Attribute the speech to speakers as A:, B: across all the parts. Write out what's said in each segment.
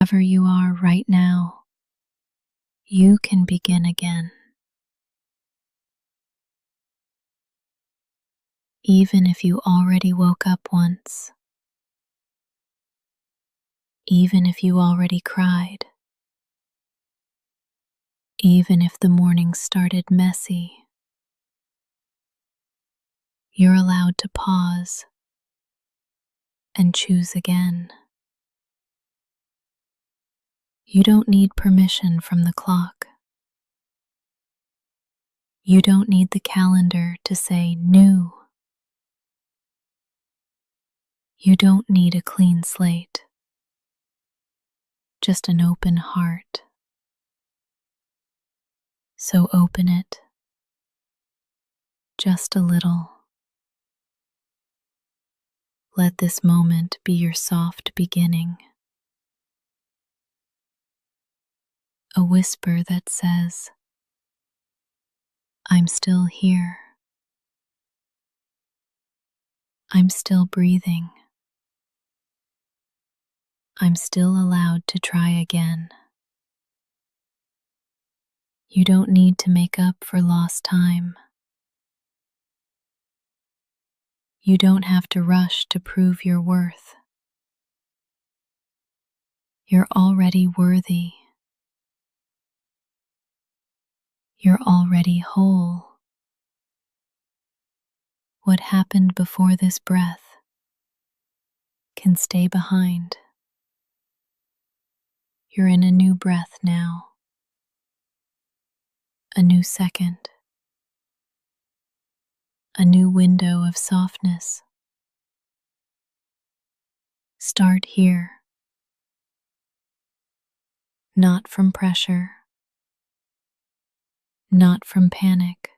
A: Wherever you are right now, you can begin again. Even if you already woke up once, even if you already cried, even if the morning started messy, you're allowed to pause and choose again. You don't need permission from the clock. You don't need the calendar to say new. You don't need a clean slate, just an open heart. So open it, just a little. Let this moment be your soft beginning. A whisper that says, I'm still here. I'm still breathing. I'm still allowed to try again. You don't need to make up for lost time. You don't have to rush to prove your worth. You're already worthy. You're already whole. What happened before this breath can stay behind. You're in a new breath now. A new second. A new window of softness. Start here. Not from pressure. Not from panic.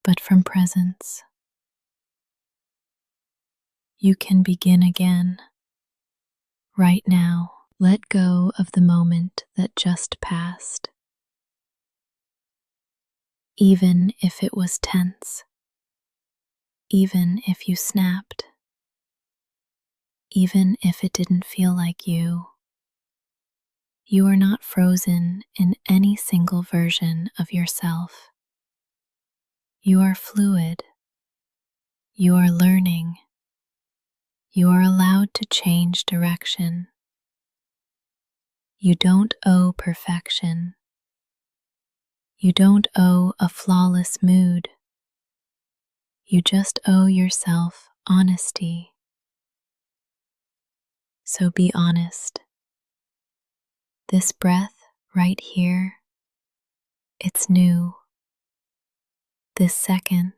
A: But from presence. You can begin again. Right now, let go of the moment that just passed. Even if it was tense. Even if you snapped. Even if it didn't feel like you. You are not frozen in any single version of yourself. You are fluid. You are learning. You are allowed to change direction. You don't owe perfection. You don't owe a flawless mood. You just owe yourself honesty. So be honest. This breath right here, it's new. This second,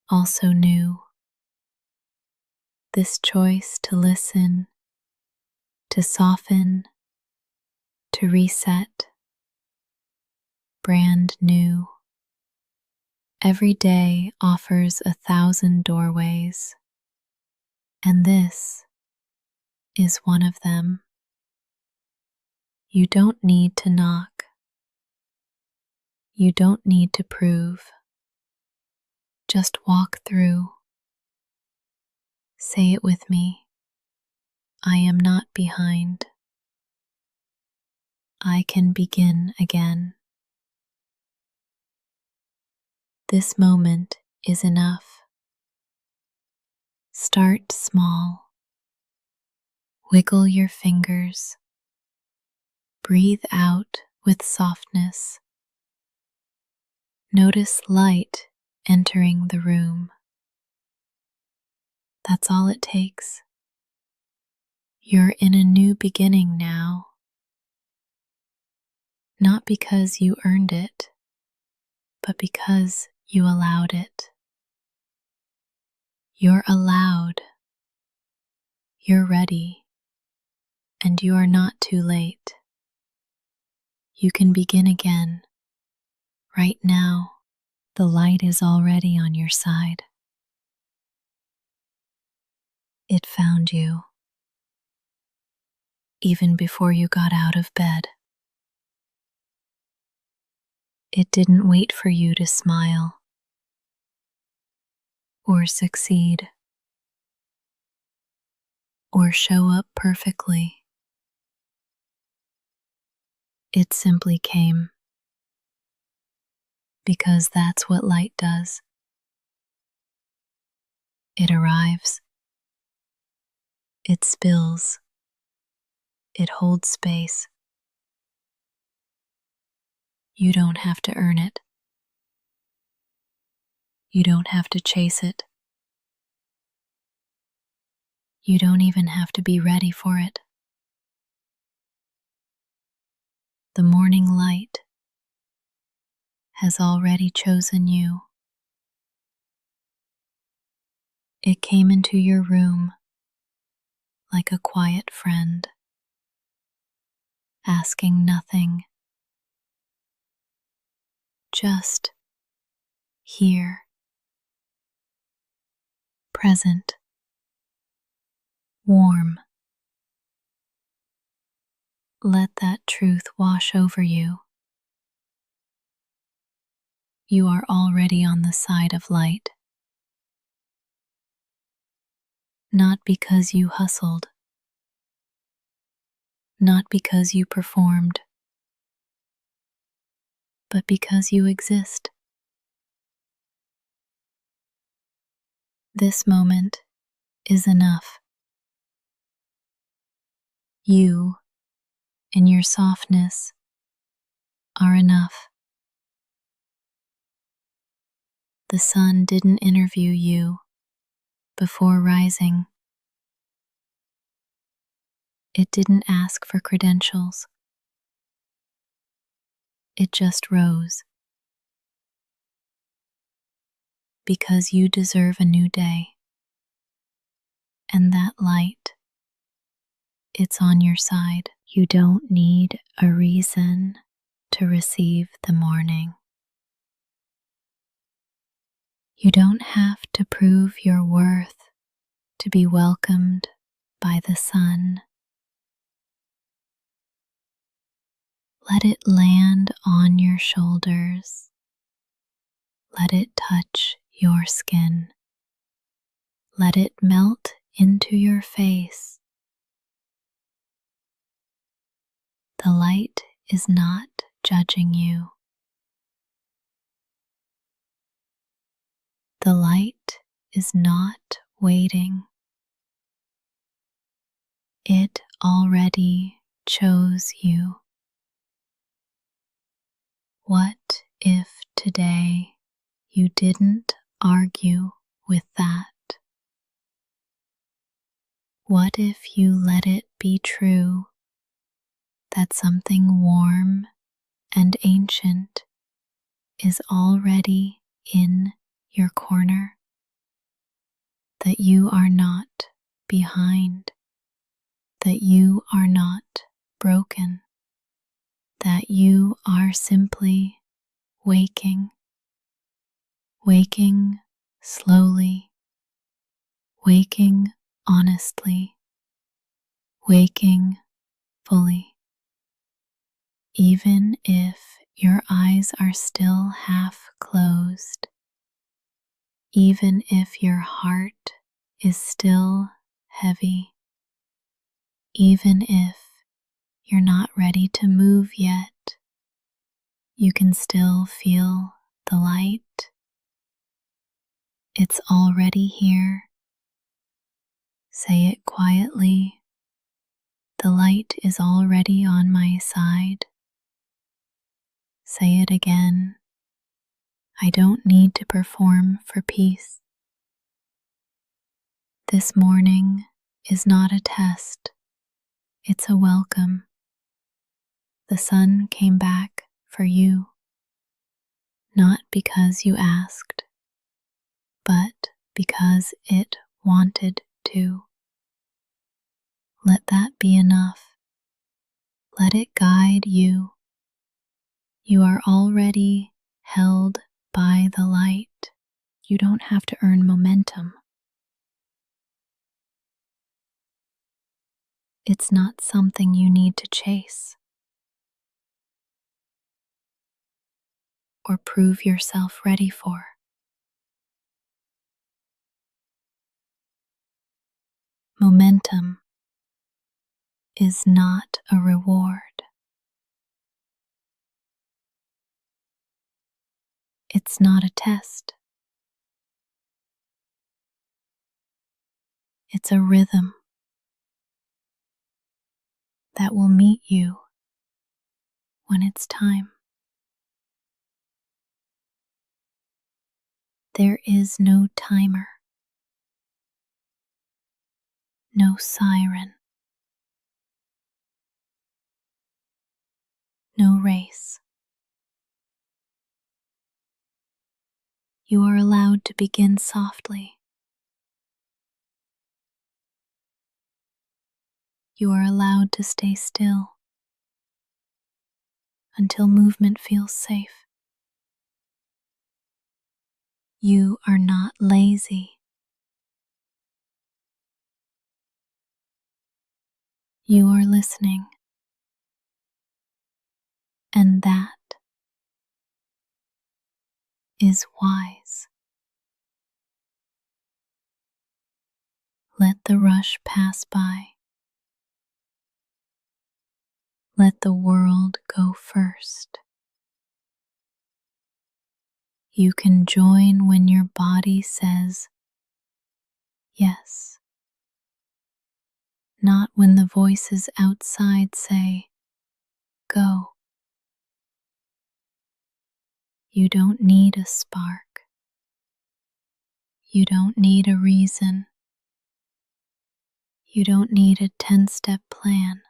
A: also new. This choice to listen, to soften, to reset, brand new. Every day offers 1,000 doorways, and this is one of them. You don't need to knock. You don't need to prove. Just walk through. Say it with me. I am not behind. I can begin again. This moment is enough. Start small. Wiggle your fingers. Breathe out with softness. Notice light entering the room. That's all it takes. You're in a new beginning now. Not because you earned it, but because you allowed it. You're allowed. You're ready. And you are not too late. You can begin again. Right now, the light is already on your side. It found you, even before you got out of bed. It didn't wait for you to smile or succeed or show up perfectly. It simply came because that's what light does. It arrives, it spills, it holds space. You don't have to earn it. You don't have to chase it. You don't even have to be ready for it. The morning light has already chosen you. It came into your room like a quiet friend, asking nothing, just here, present, warm. Let that truth wash over you. You are already on the side of light. Not because you hustled, not because you performed, but because you exist. This moment is enough. You, in your softness, are enough. The sun didn't interview you before rising. It didn't ask for credentials. It just rose. Because you deserve a new day. And that light, it's on your side. You don't need a reason to receive the morning. You don't have to prove your worth to be welcomed by the sun. Let it land on your shoulders. Let it touch your skin. Let it melt into your face. The light is not judging you. The light is not waiting. It already chose you. What if today you didn't argue with that? What if you let it be true that something warm and ancient is already in your corner? That you are not behind, that you are not broken, that you are simply waking, waking slowly, waking honestly, waking fully. Even if your eyes are still half closed, even if your heart is still heavy, even if you're not ready to move yet, you can still feel the light. It's already here. Say it quietly. The light is already on my side. Say it again. I don't need to perform for peace. This morning is not a test. It's a welcome. The sun came back for you, not because you asked, but because it wanted to. Let that be enough. Let it guide you. You are already held by the light. You don't have to earn momentum. It's not something you need to chase or prove yourself ready for. Momentum is not a reward. It's not a test. It's a rhythm that will meet you when it's time. There is no timer, no siren, no race. You are allowed to begin softly. You are allowed to stay still until movement feels safe. You are not lazy. You are listening, and that is wise. Let the rush pass by. Let the world go first. You can join when your body says yes, not when the voices outside say go. You don't need a spark. You don't need a reason. You don't need a 10-step plan.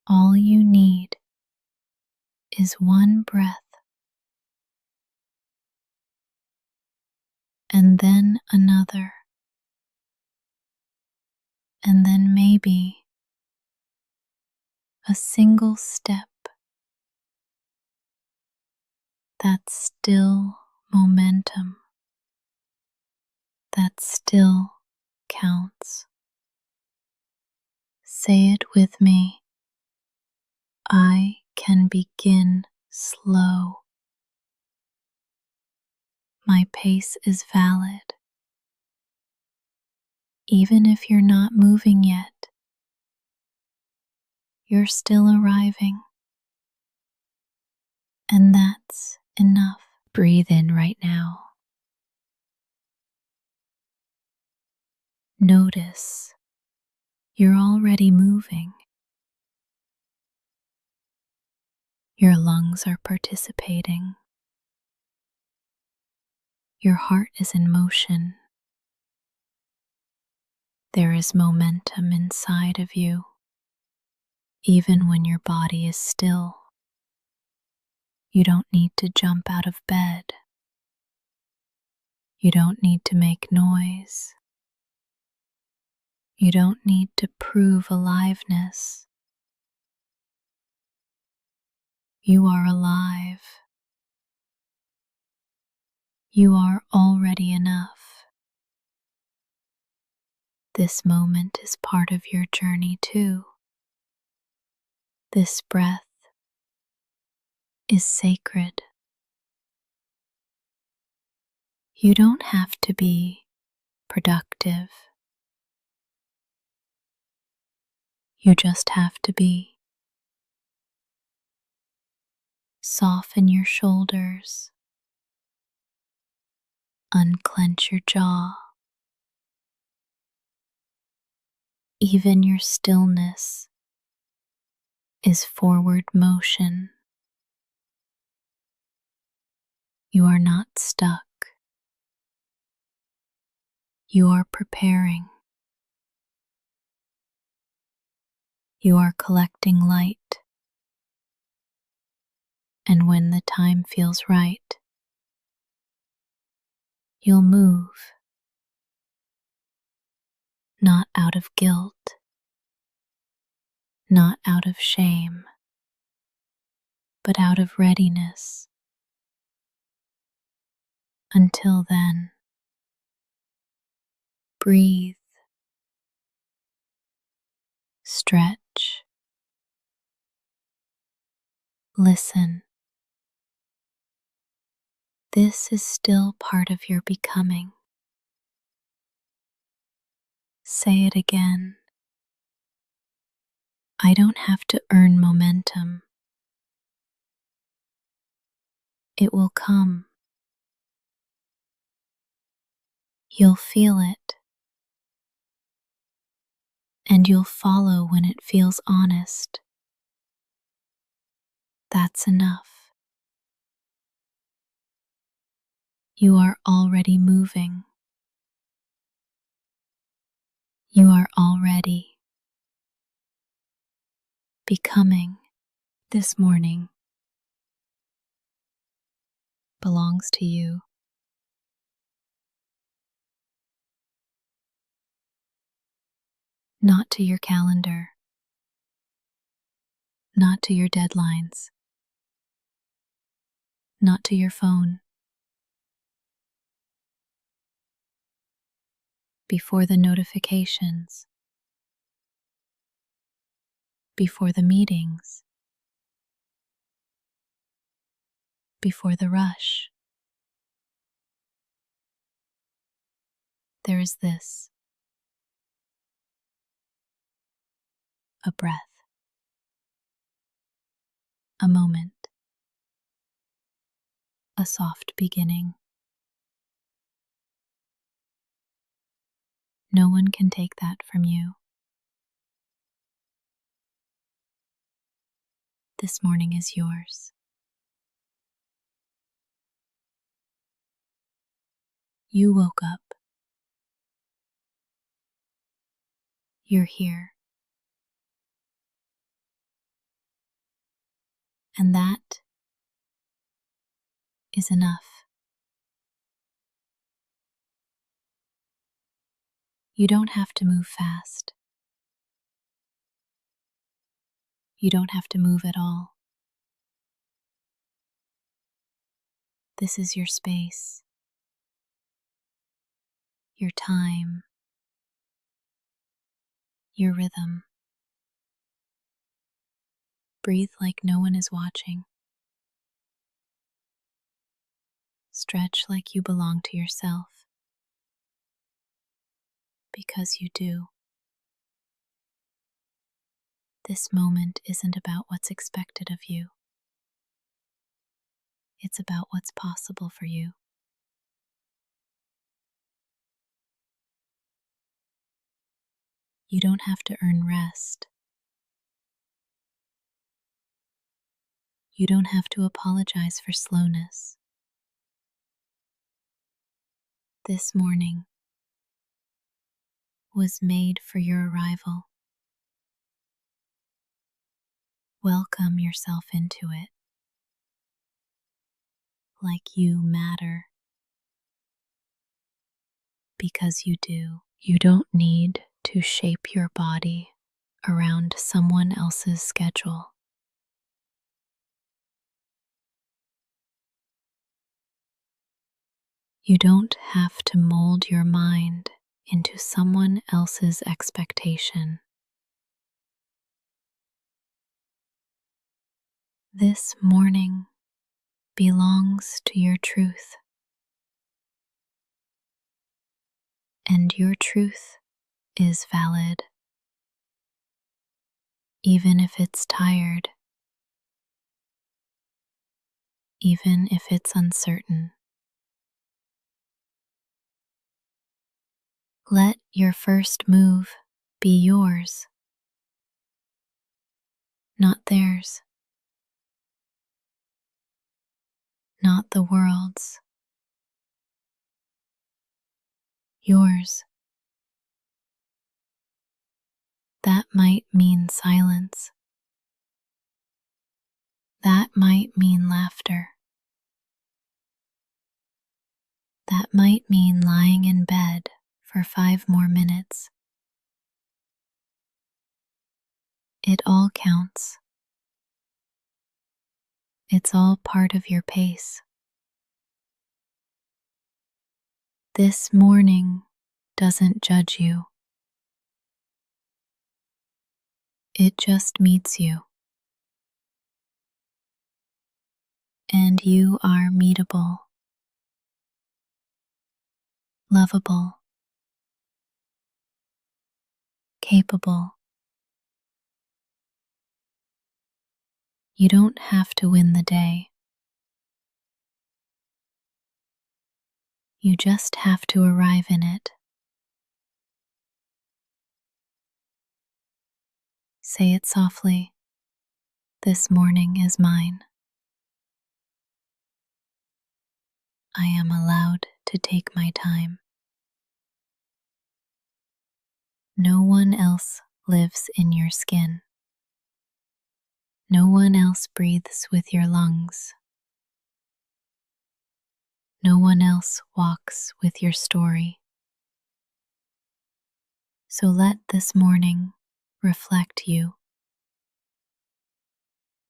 A: All you need is one breath, and then another, and then maybe a single step. That's still momentum. That still counts. Say it with me. I can begin slow. My pace is valid. Even if you're not moving yet, you're still arriving. And that's enough. Breathe in right now. Notice you're already moving. Your lungs are participating. Your heart is in motion. There is momentum inside of you, even when your body is still. You don't need to jump out of bed. You don't need to make noise. You don't need to prove aliveness. You are alive. You are already enough. This moment is part of your journey too. This breath is sacred. You don't have to be productive. You just have to be. Soften your shoulders. Unclench your jaw. Even your stillness is forward motion. You are not stuck. You are preparing. You are collecting light. And when the time feels right, you'll move. Not out of guilt, not out of shame, but out of readiness. Until then, breathe, stretch, listen. This is still part of your becoming. Say it again. I don't have to earn momentum. It will come. You'll feel it, and you'll follow when it feels honest. That's enough. You are already moving. You are already becoming. This morning belongs to you. Not to your calendar, not to your deadlines, not to your phone. Before the notifications, before the meetings, before the rush, there is this: a breath, a moment, a soft beginning. No one can take that from you. This morning is yours. You woke up. You're here. And that is enough. You don't have to move fast. You don't have to move at all. This is your space, your time, your rhythm. Breathe like no one is watching. Stretch like you belong to yourself, because you do. This moment isn't about what's expected of you. It's about what's possible for you. You don't have to earn rest. You don't have to apologize for slowness. This morning was made for your arrival. Welcome yourself into it, like you matter, because you do. You don't need to shape your body around someone else's schedule. You don't have to mold your mind into someone else's expectation. This morning belongs to your truth, and your truth is valid, even if it's tired, even if it's uncertain. Let your first move be yours, not theirs, not the world's. Yours. That might mean silence. That might mean laughter. That might mean lying in bed for 5 more minutes. It all counts. It's all part of your pace. This morning doesn't judge you. It just meets you. And you are meetable, lovable, capable. You don't have to win the day. You just have to arrive in it. Say it softly. This morning is mine. I am allowed to take my time. No one else lives in your skin. No one else breathes with your lungs. No one else walks with your story. So let this morning reflect you,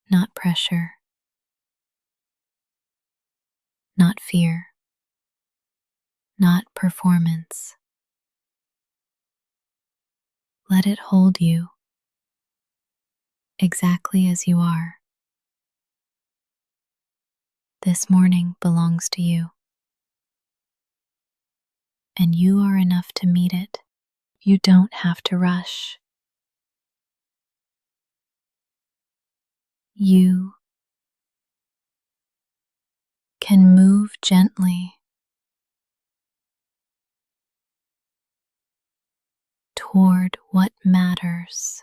A: not pressure, not fear, not performance. Let it hold you exactly as you are. This morning belongs to you, and you are enough to meet it. You don't have to rush. You can move gently toward what matters.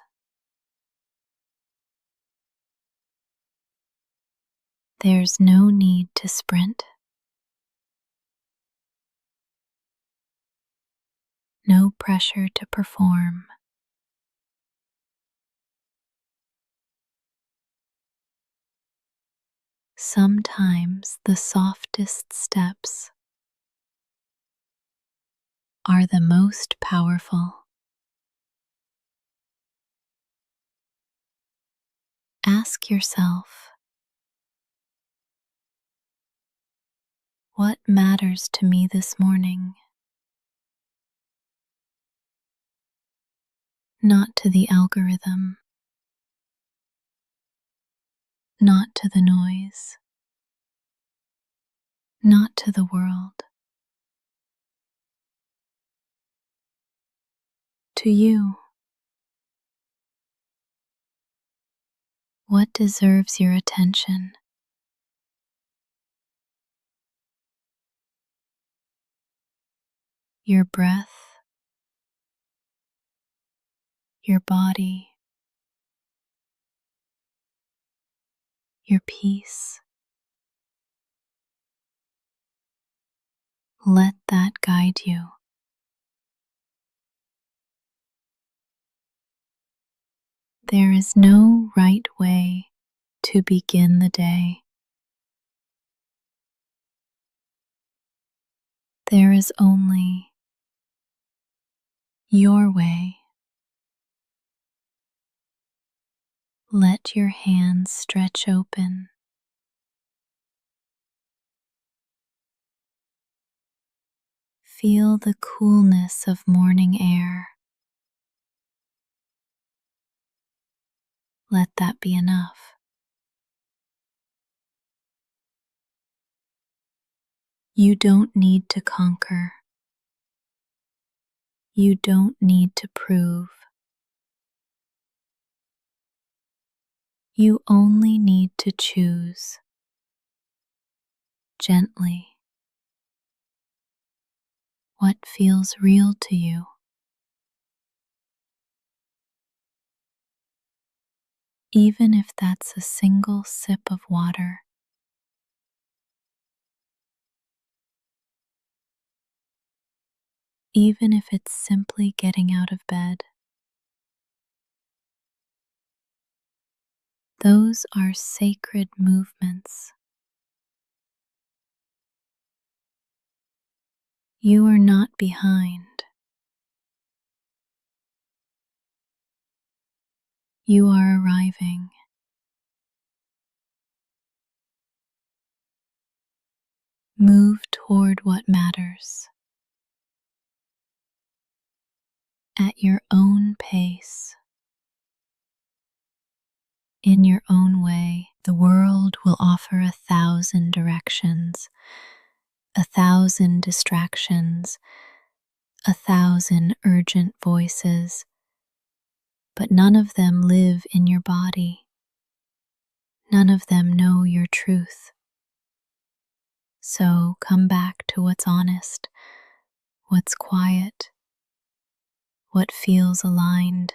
A: There's no need to sprint, no pressure to perform. Sometimes the softest steps are the most powerful. Ask yourself, what matters to me this morning? Not to the algorithm, not to the noise, not to the world. To you. What deserves your attention? Your breath, your body, your peace. Let that guide you. There is no right way to begin the day. There is only your way. Let your hands stretch open. Feel the coolness of morning air. Let that be enough. You don't need to conquer. You don't need to prove. You only need to choose gently what feels real to you. Even if that's a single sip of water, even if it's simply getting out of bed. Those are sacred movements. You are not behind. You are arriving. Move toward what matters at your own pace. In your own way. The world will offer 1,000 directions, 1,000 distractions, 1,000 urgent voices, but none of them live in your body. None of them know your truth. So come back to what's honest, what's quiet, what feels aligned.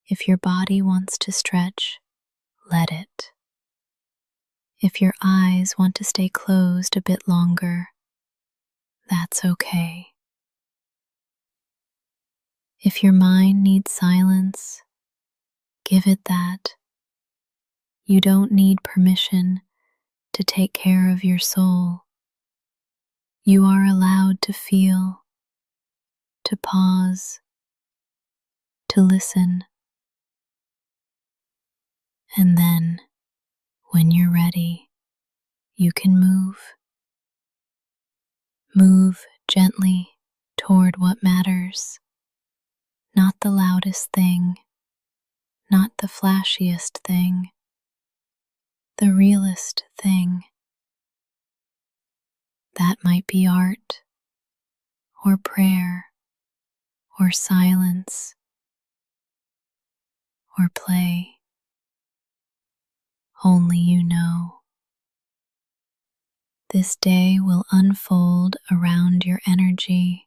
A: If your body wants to stretch, let it. If your eyes want to stay closed a bit longer, that's okay. If your mind needs silence, give it that. You don't need permission to take care of your soul. You are allowed to feel, to pause, to listen. And then, when you're ready, you can move. Move gently toward what matters. Not the loudest thing, not the flashiest thing, the realest thing. That might be art, or prayer, or silence, or play. Only you know. This day will unfold around your energy.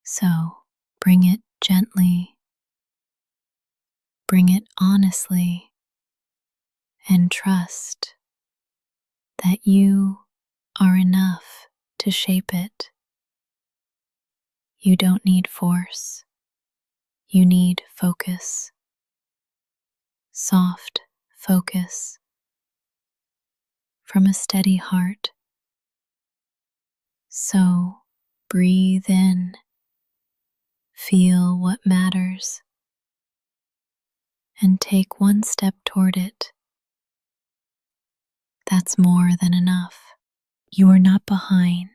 A: So bring it gently, bring it honestly, and trust that you are enough to shape it. You don't need force. You need focus. Soft focus from a steady heart. So breathe in, feel what matters, and take one step toward it. That's more than enough. You are not behind.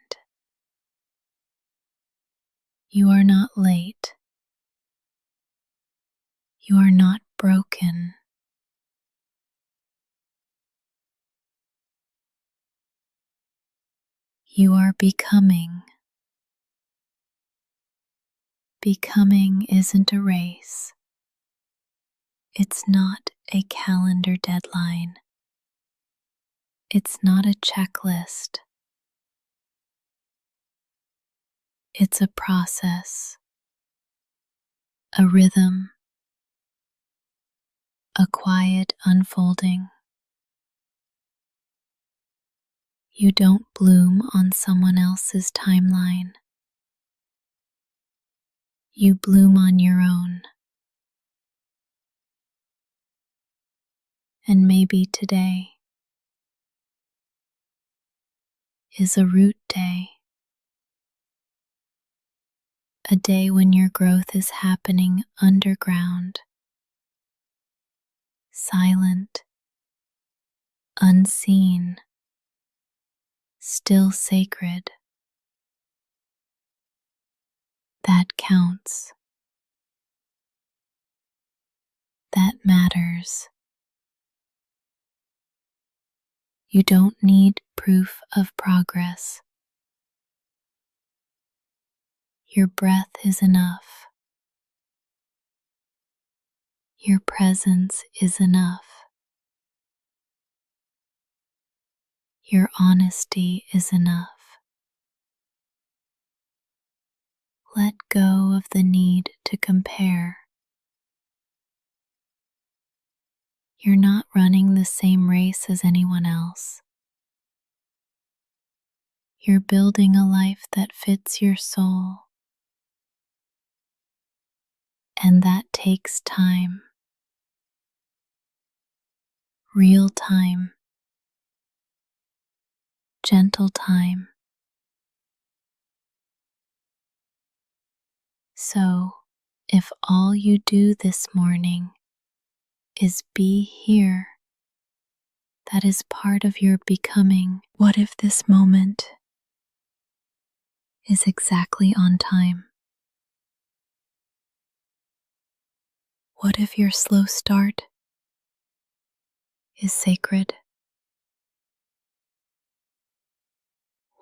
A: You are not late. You are not broken. You are becoming. Becoming isn't a race. It's not a calendar deadline. It's not a checklist. It's a process, a rhythm, a quiet unfolding. You don't bloom on someone else's timeline. You bloom on your own. And maybe today is a root day. A day when your growth is happening underground, silent, unseen, still sacred. That counts. That matters. You don't need proof of progress. Your breath is enough. Your presence is enough. Your honesty is enough. Let go of the need to compare. You're not running the same race as anyone else. You're building a life that fits your soul. And that takes time. Real time. Gentle time. So, if all you do this morning is be here, that is part of your becoming. What if this moment is exactly on time? What if your slow start is sacred?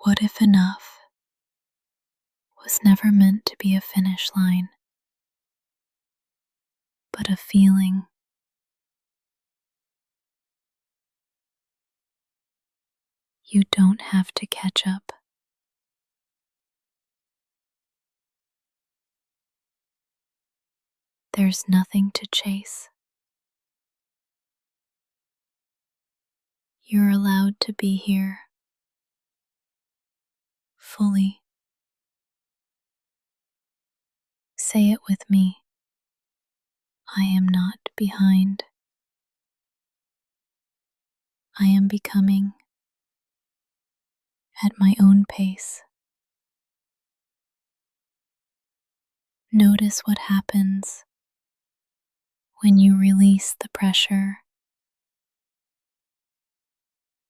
A: What if enough was never meant to be a finish line, but a feeling? You don't have to catch up. There's nothing to chase. You're allowed to be here fully. Say it with me. I am not behind. I am becoming at my own pace. Notice what happens when you release the pressure.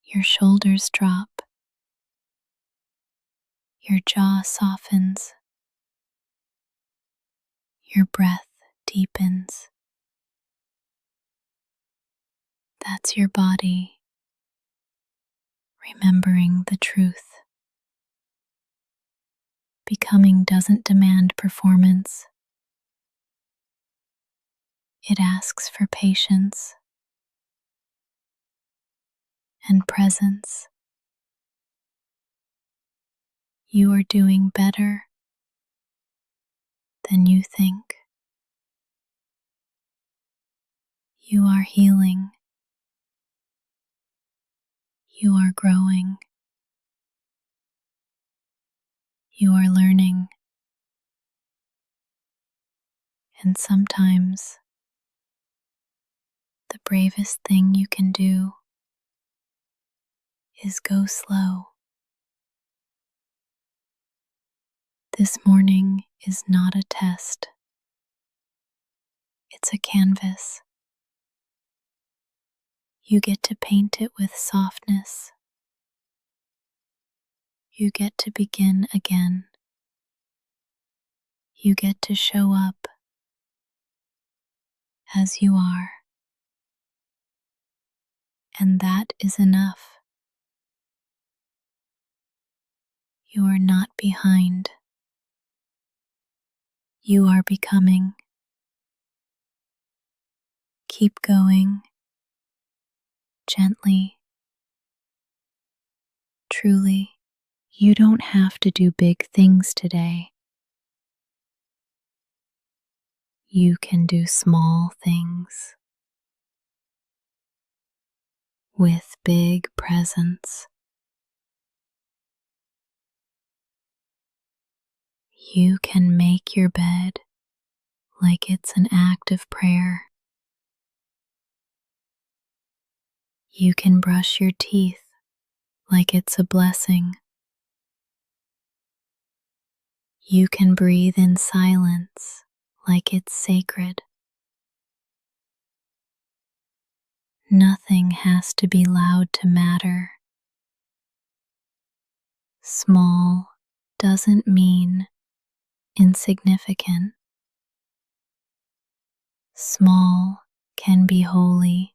A: Your shoulders drop. Your jaw softens. Your breath deepens. That's your body remembering the truth. Becoming doesn't demand performance. It asks for patience and presence. You are doing better than you think. You are healing. You are growing. You are learning. And sometimes the bravest thing you can do is go slow. This morning is not a test. It's a canvas. You get to paint it with softness. You get to begin again. You get to show up as you are. And that is enough. You are not behind. You are becoming. Keep going, gently, truly. You don't have to do big things today. You can do small things with big presence. You can make your bed like it's an act of prayer. You can brush your teeth like it's a blessing. You can breathe in silence like it's sacred. Nothing has to be loud to matter. Small doesn't mean insignificant. Small can be holy.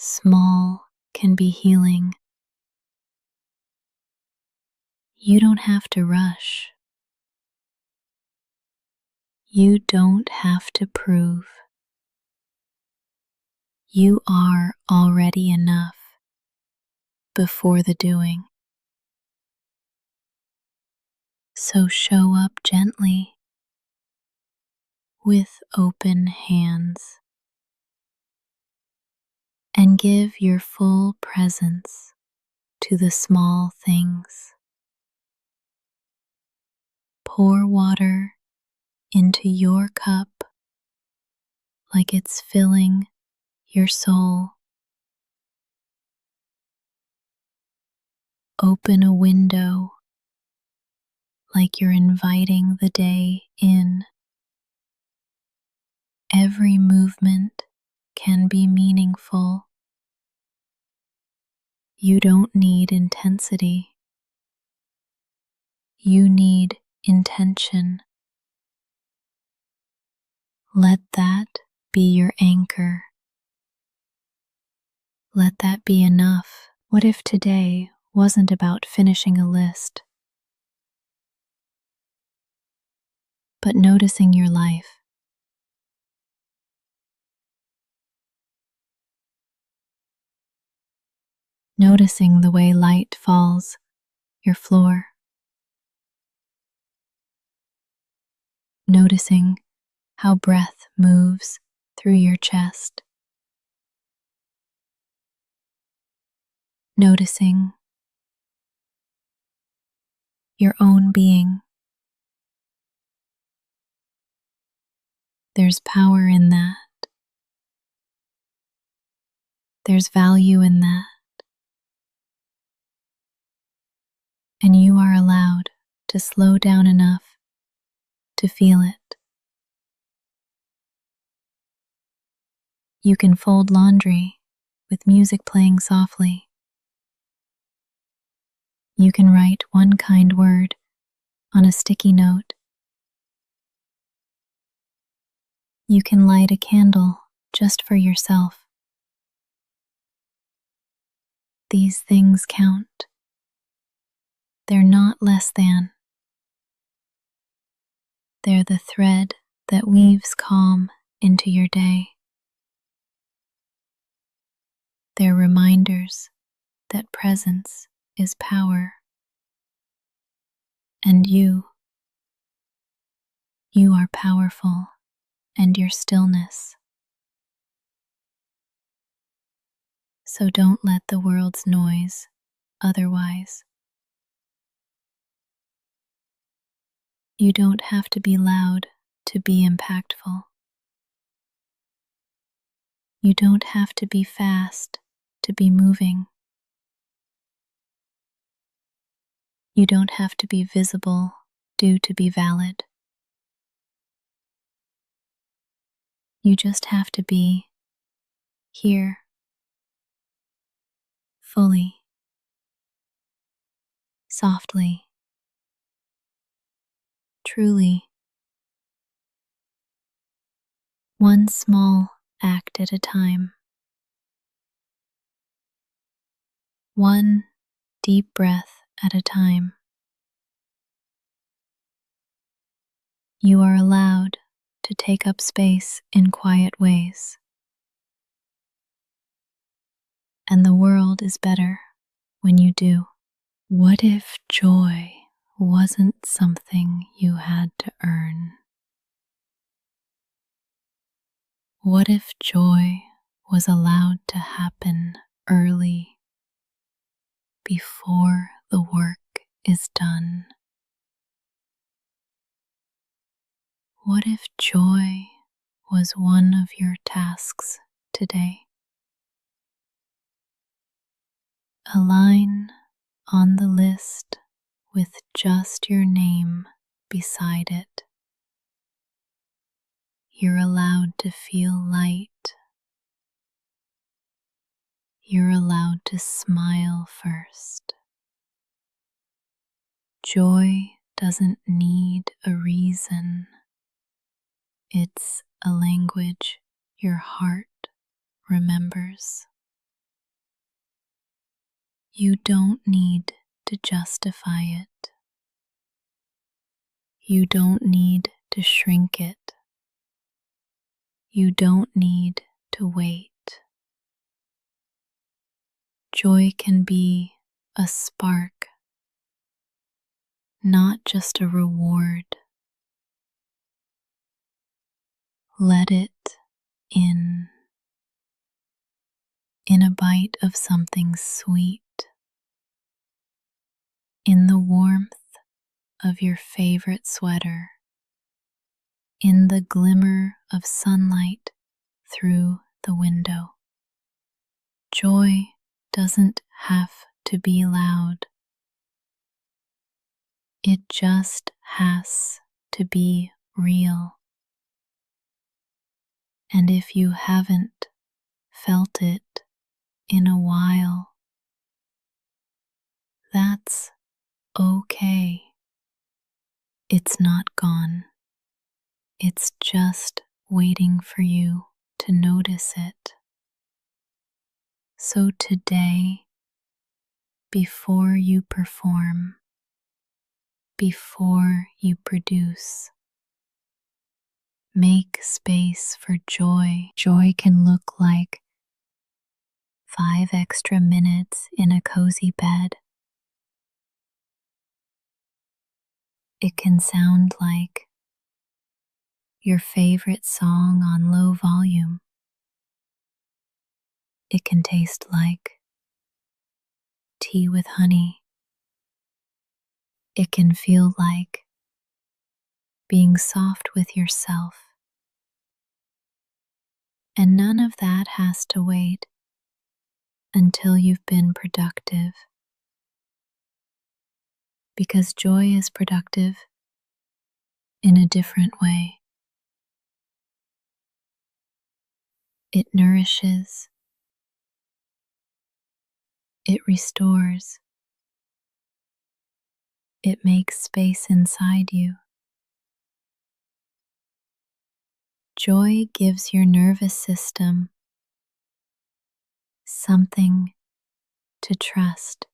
A: Small can be healing. You don't have to rush. You don't have to prove. You are already enough before the doing. So show up gently with open hands and give your full presence to the small things. Pour water into your cup like it's filling your soul. Open a window like you're inviting the day in. Every movement can be meaningful. You don't need intensity. You need intention. Let that be your anchor. Let that be enough. What if today wasn't about finishing a list, but noticing your life? noticing the way light falls your floor, noticing how breath moves through your chest, noticing your own being. There's power in that. There's value in that. And you are allowed to slow down enough to feel it. You can fold laundry with music playing softly. You can write one kind word on a sticky note. You can light a candle just for yourself. These things count. They're not less than. They're the thread that weaves calm into your day. They're reminders that presence is power. And you are powerful, and your stillness. So don't let the world's noise otherwise. You don't have to be loud to be impactful. You don't have to be fast to be moving. You don't have to be visible due to be valid. You just have to be here, fully, softly, truly. One small act at a time. One deep breath at a time. You are allowed to take up space in quiet ways. And the world is better when you do. What if joy wasn't something you had to earn? What if joy was allowed to happen early, before the work is done? What if joy was one of your tasks today? A line on the list with just your name beside it. You're allowed to feel light. You're allowed to smile first. Joy doesn't need a reason. It's a language your heart remembers. You don't need to justify it. You don't need to shrink it. You don't need to wait. Joy can be a spark, not just a reward. Let it in a bite of something sweet, in the warmth of your favorite sweater, in the glimmer of sunlight through the window. Joy doesn't have to be loud. It just has to be real. And if you haven't felt it in a while, that's okay. It's not gone. It's just waiting for you to notice it. So today, before you perform, before you produce, make space for joy. Joy can look like 5 extra minutes in a cozy bed. It can sound like your favorite song on low volume. It can taste like tea with honey. It can feel like being soft with yourself. And none of that has to wait until you've been productive. Because joy is productive in a different way. It nourishes, it restores, it makes space inside you. Joy gives your nervous system something to trust,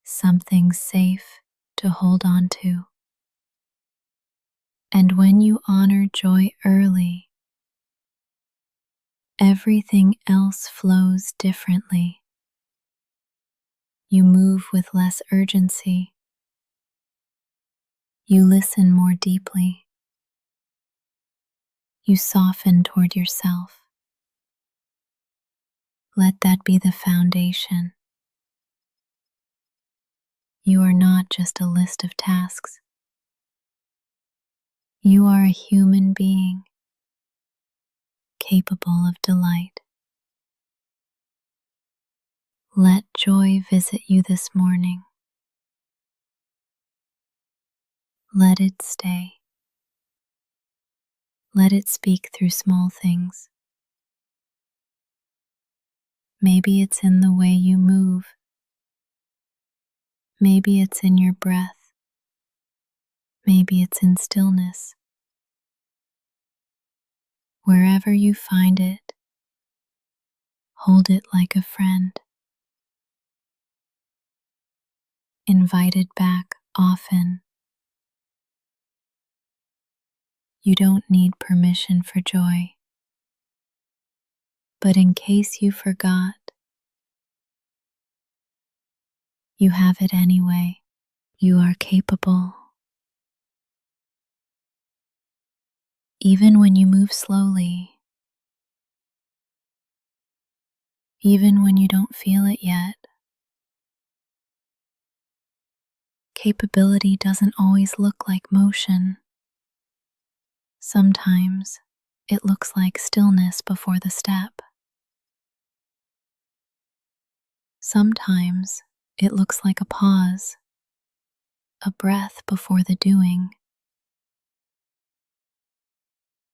A: something safe to hold on to. And when you honor joy early, everything else flows differently. You move with less urgency. You listen more deeply. You soften toward yourself. Let that be the foundation. You are not just a list of tasks. You are a human being capable of delight. Let joy visit you this morning. Let it stay. Let it speak through small things. Maybe it's in the way you move. Maybe it's in your breath. Maybe it's in stillness. Wherever you find it, hold it like a friend. Invite it back often. You don't need permission for joy. But in case you forgot, you have it anyway. You are capable. Even when you move slowly, even when you don't feel it yet, capability doesn't always look like motion. Sometimes it looks like stillness before the step. Sometimes it looks like a pause, a breath before the doing.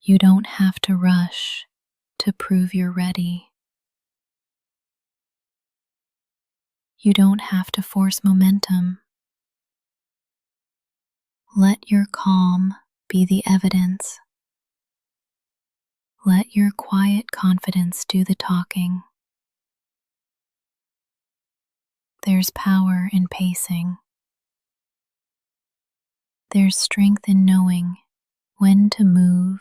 A: You don't have to rush to prove you're ready. You don't have to force momentum. Let your calm be the evidence. Let your quiet confidence do the talking. There's power in pacing. There's strength in knowing when to move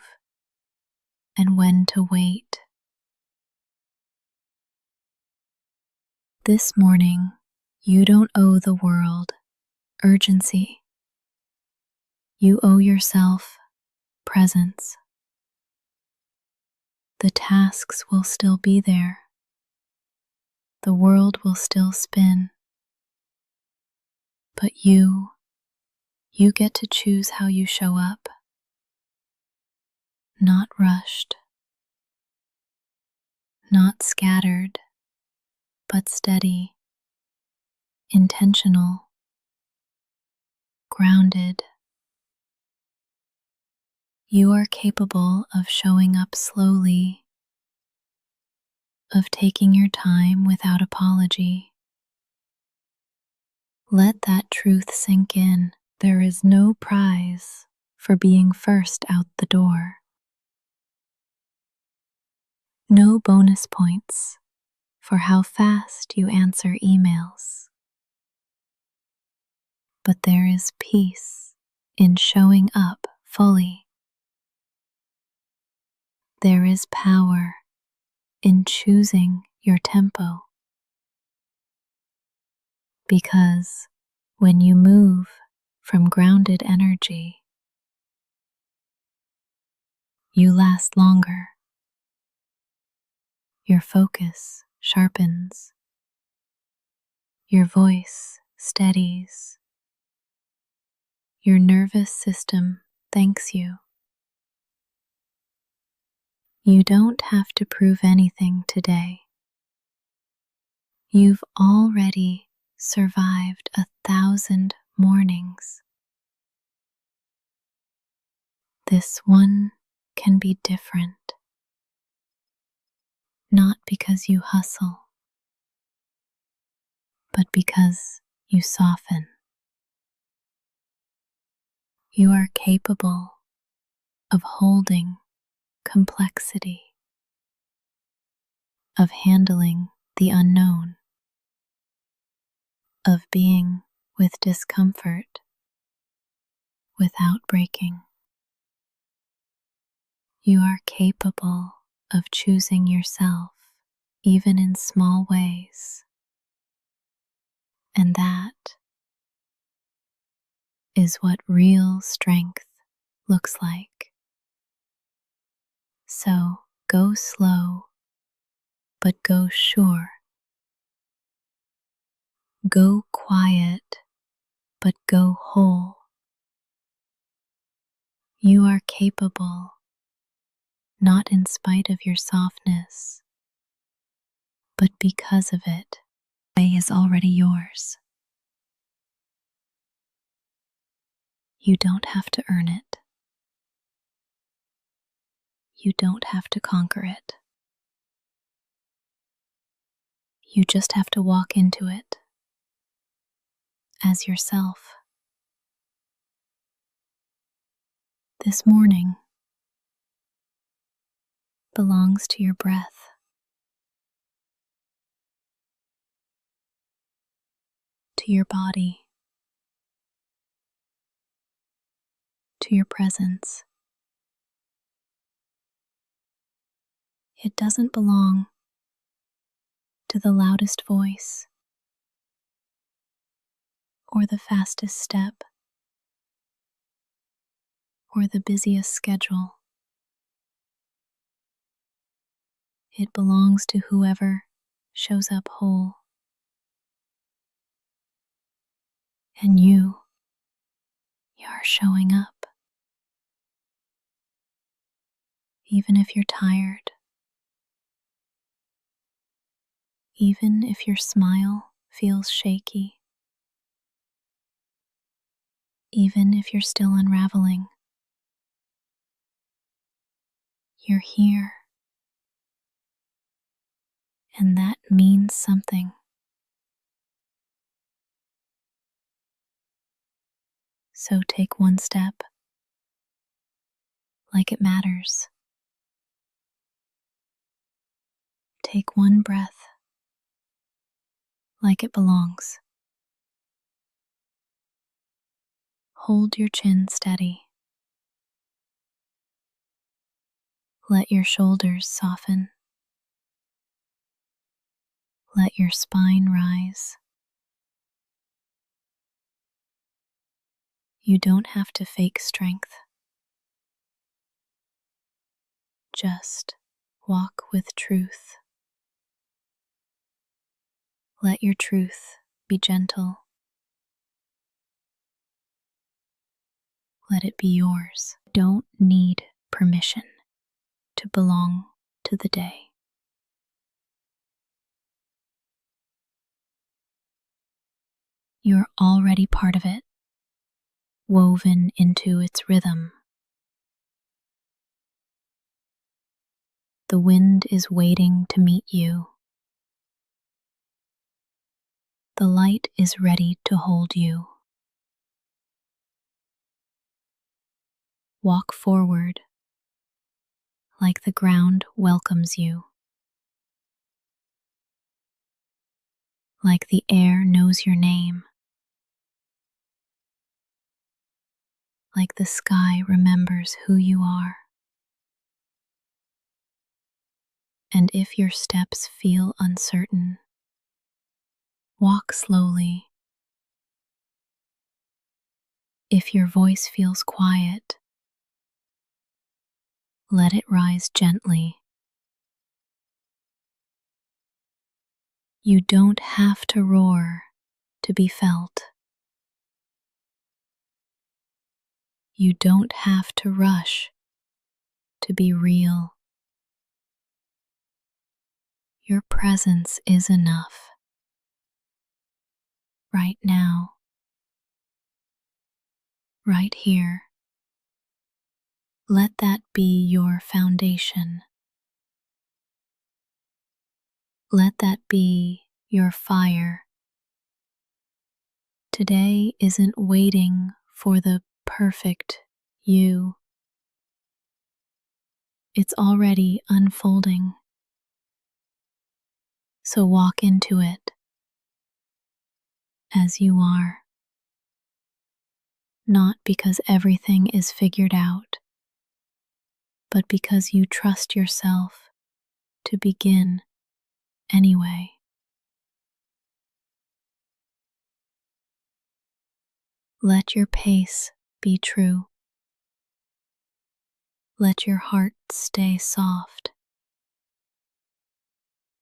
A: and when to wait. This morning, you don't owe the world urgency. You owe yourself presence. The tasks will still be there. The world will still spin. But you get to choose how you show up. Not rushed, not scattered, but steady, intentional, grounded. You are capable of showing up slowly, of taking your time without apology. Let that truth sink in. There is no prize for being first out the door. No bonus points for how fast you answer emails. But there is peace in showing up fully. There is power in choosing your tempo, because when you move from grounded energy, you last longer. Your focus sharpens, your voice steadies, your nervous system thanks you. You don't have to prove anything today. You've already survived 1,000 mornings. This one can be different, not because you hustle, but because you soften. You are capable of holding complexity, of handling the unknown, of being with discomfort without breaking. You are capable of choosing yourself, even in small ways, and that is what real strength looks like. So go slow, but go sure. Go quiet, but go whole. You are capable, not in spite of your softness, but because of it. The way is already yours. You don't have to earn it. You don't have to conquer it. You just have to walk into it as yourself. This morning belongs to your breath, to your body, to your presence. It doesn't belong to the loudest voice or the fastest step or the busiest schedule. It belongs to whoever shows up whole. And you are showing up. Even if you're tired, even if your smile feels shaky, even if you're still unraveling, you're here. And that means something. So take one step like it matters. Take one breath like it belongs. Hold your chin steady. Let your shoulders soften. Let your spine rise. You don't have to fake strength. Just walk with truth. Let your truth be gentle. Let it be yours. Don't need permission to belong to the day. You're already part of it, woven into its rhythm. The wind is waiting to meet you. The light is ready to hold you. Walk forward like the ground welcomes you, like the air knows your name, like the sky remembers who you are. And if your steps feel uncertain, walk slowly. If your voice feels quiet, let it rise gently. You don't have to roar to be felt. You don't have to rush to be real. Your presence is enough. Right now, right here. Let that be your foundation. Let that be your fire. Today isn't waiting for the perfect you. It's already unfolding. So walk into it as you are. Not because everything is figured out, but because you trust yourself to begin anyway. Let your pace be true. Let your heart stay soft.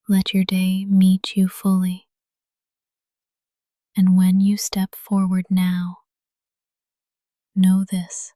A: Let your day meet you fully. And when you step forward now, know this: